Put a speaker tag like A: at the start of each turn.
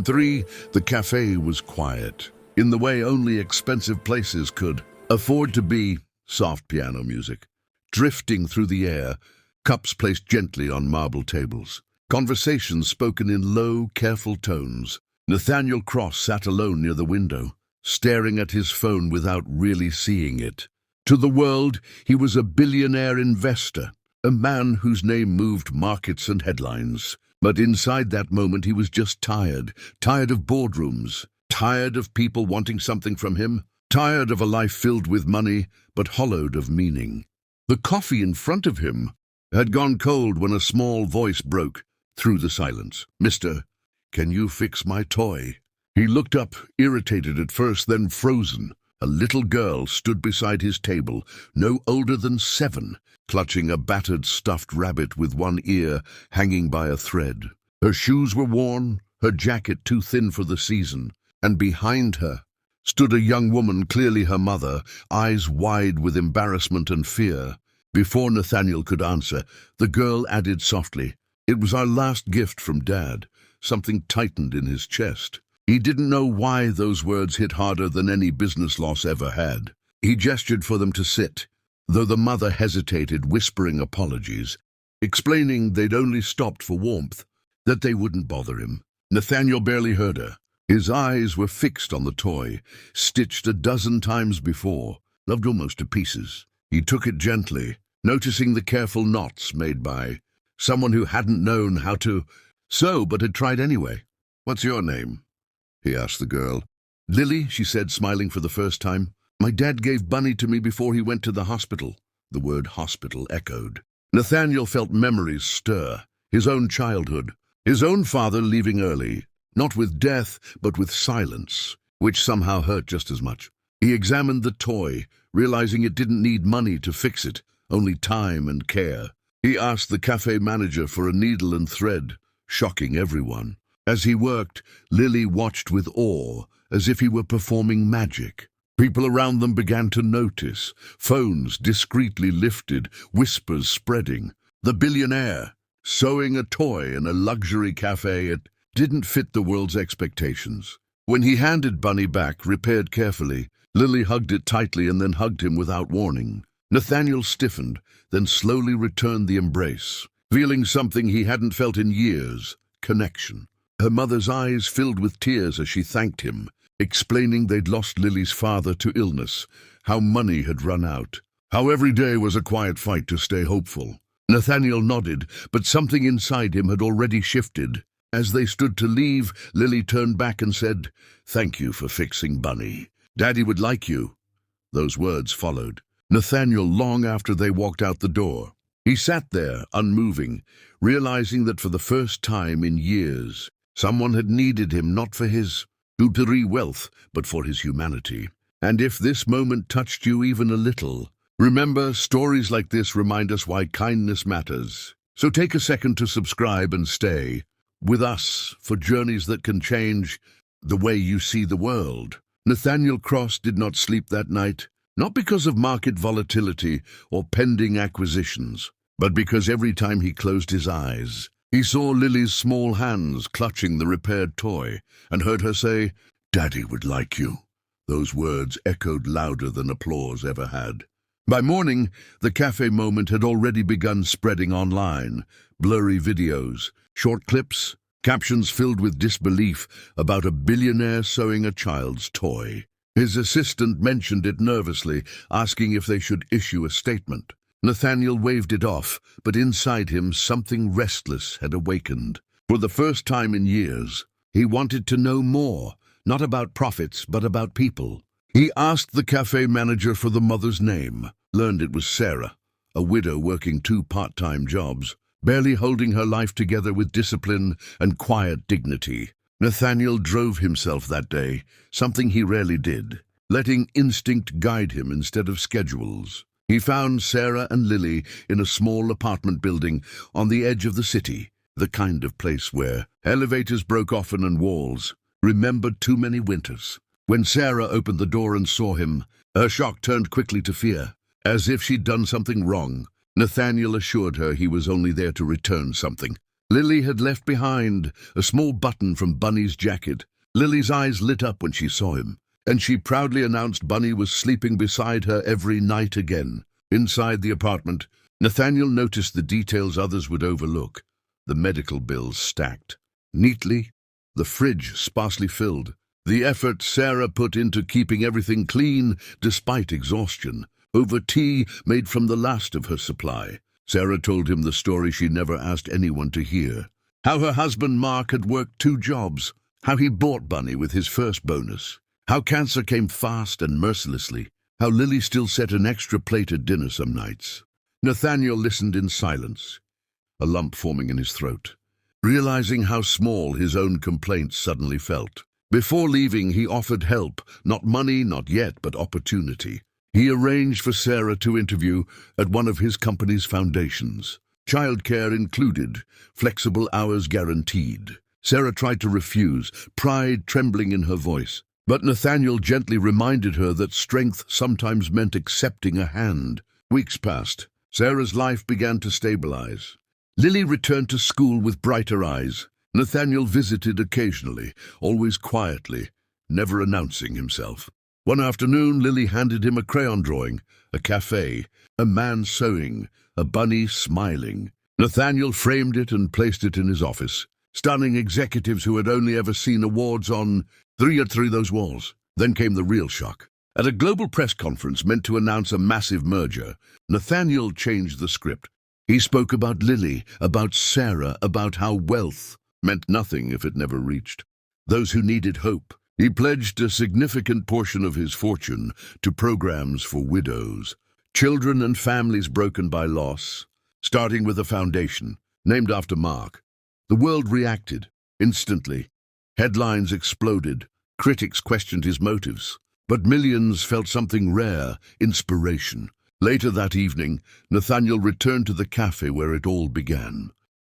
A: 3, the cafe was quiet, in the way only expensive places could afford to be. Soft piano music, drifting through the air, cups placed gently on marble tables. Conversations spoken in low, careful tones. Nathaniel Cross sat alone near the window, staring at his phone without really seeing it. To the world, he was a billionaire investor, a man whose name moved markets and headlines. But inside that moment he was just tired of boardrooms, tired of people wanting something from him, tired of a life filled with money but hollowed of meaning. The coffee in front of him had gone cold when a small voice broke through the silence. "Mister, can you fix my toy?" He looked up, irritated at first, then frozen. A little girl stood beside his table, no older than 7, clutching a battered stuffed rabbit with one ear hanging by a thread. Her shoes were worn, her jacket too thin for the season, and behind her stood a young woman, clearly her mother, eyes wide with embarrassment and fear. Before Nathaniel could answer, the girl added softly, "It was our last gift from Dad." Something tightened in his chest. He didn't know why those words hit harder than any business loss ever had. He gestured for them to sit, though the mother hesitated, whispering apologies, explaining they'd only stopped for warmth, that they wouldn't bother him. Nathaniel barely heard her. His eyes were fixed on the toy, stitched a dozen times before, loved almost to pieces. He took it gently, noticing the careful knots made by someone who hadn't known how to sew but had tried anyway. "What's your name?" he asked the girl. "Lily," she said, smiling for the first time. "My dad gave Bunny to me before he went to the hospital." The word hospital echoed. Nathaniel felt memories stir, his own childhood, his own father leaving early, not with death, but with silence, which somehow hurt just as much. He examined the toy, realizing it didn't need money to fix it, only time and care. He asked the cafe manager for a needle and thread, shocking everyone. As he worked, Lily watched with awe, as if he were performing magic. People around them began to notice, phones discreetly lifted, whispers spreading. The billionaire, sewing a toy in a luxury cafe, it didn't fit the world's expectations. When he handed Bunny back, repaired carefully, Lily hugged it tightly and then hugged him without warning. Nathaniel stiffened, then slowly returned the embrace, feeling something he hadn't felt in years, connection. Her mother's eyes filled with tears as she thanked him, explaining they'd lost Lily's father to illness, how money had run out, how every day was a quiet fight to stay hopeful. Nathaniel nodded, but something inside him had already shifted. As they stood to leave, Lily turned back and said, "Thank you for fixing Bunny. Daddy would like you." Those words followed Nathaniel long after they walked out the door. He sat there, unmoving, realizing that for the first time in years, someone had needed him not for his upuri wealth, but for his humanity. And if this moment touched you even a little, remember, stories like this remind us why kindness matters. So take a second to subscribe and stay with us for journeys that can change the way you see the world. Nathaniel Cross did not sleep that night, not because of market volatility or pending acquisitions, but because every time he closed his eyes, he saw Lily's small hands clutching the repaired toy and heard her say, "Daddy would like you." Those words echoed louder than applause ever had. By morning, the cafe moment had already begun spreading online. Blurry videos, short clips, captions filled with disbelief about a billionaire sewing a child's toy. His assistant mentioned it nervously, asking if they should issue a statement. Nathaniel waved it off, but inside him something restless had awakened. For the first time in years, he wanted to know more, not about profits, but about people. He asked the cafe manager for the mother's name, learned it was Sarah, a widow working 2 part-time jobs, barely holding her life together with discipline and quiet dignity. Nathaniel drove himself that day, something he rarely did, letting instinct guide him instead of schedules. He found Sarah and Lily in a small apartment building on the edge of the city, the kind of place where elevators broke often and walls remembered too many winters. When Sarah opened the door and saw him, her shock turned quickly to fear, as if she'd done something wrong. Nathaniel assured her he was only there to return something. Lily had left behind a small button from Bunny's jacket. Lily's eyes lit up when she saw him, and she proudly announced Bunny was sleeping beside her every night again. Inside the apartment, Nathaniel noticed the details others would overlook. The medical bills stacked neatly, the fridge sparsely filled. The effort Sarah put into keeping everything clean despite exhaustion, over tea made from the last of her supply. Sarah told him the story she never asked anyone to hear. How her husband Mark had worked 2 jobs, how he bought Bunny with his first bonus, how cancer came fast and mercilessly, how Lily still set an extra plate at dinner some nights. Nathaniel listened in silence, a lump forming in his throat, realizing how small his own complaints suddenly felt. Before leaving, he offered help, not money, not yet, but opportunity. He arranged for Sarah to interview at one of his company's foundations. Childcare included, flexible hours guaranteed. Sarah tried to refuse, pride trembling in her voice. But Nathaniel gently reminded her that strength sometimes meant accepting a hand. Weeks passed. Sarah's life began to stabilize. Lily returned to school with brighter eyes. Nathaniel visited occasionally, always quietly, never announcing himself. One afternoon, Lily handed him a crayon drawing, a café, a man sewing, a bunny smiling. Nathaniel framed it and placed it in his office, stunning executives who had only ever seen awards on through those walls. Then came the real shock. At a global press conference meant to announce a massive merger, Nathaniel changed the script. He spoke about Lily, about Sarah, about how wealth meant nothing if it never reached those who needed hope. He pledged a significant portion of his fortune to programs for widows, children and families broken by loss, starting with a foundation named after Mark. The world reacted instantly. Headlines exploded. Critics questioned his motives. But millions felt something rare, inspiration. Later that evening, Nathaniel returned to the cafe where it all began.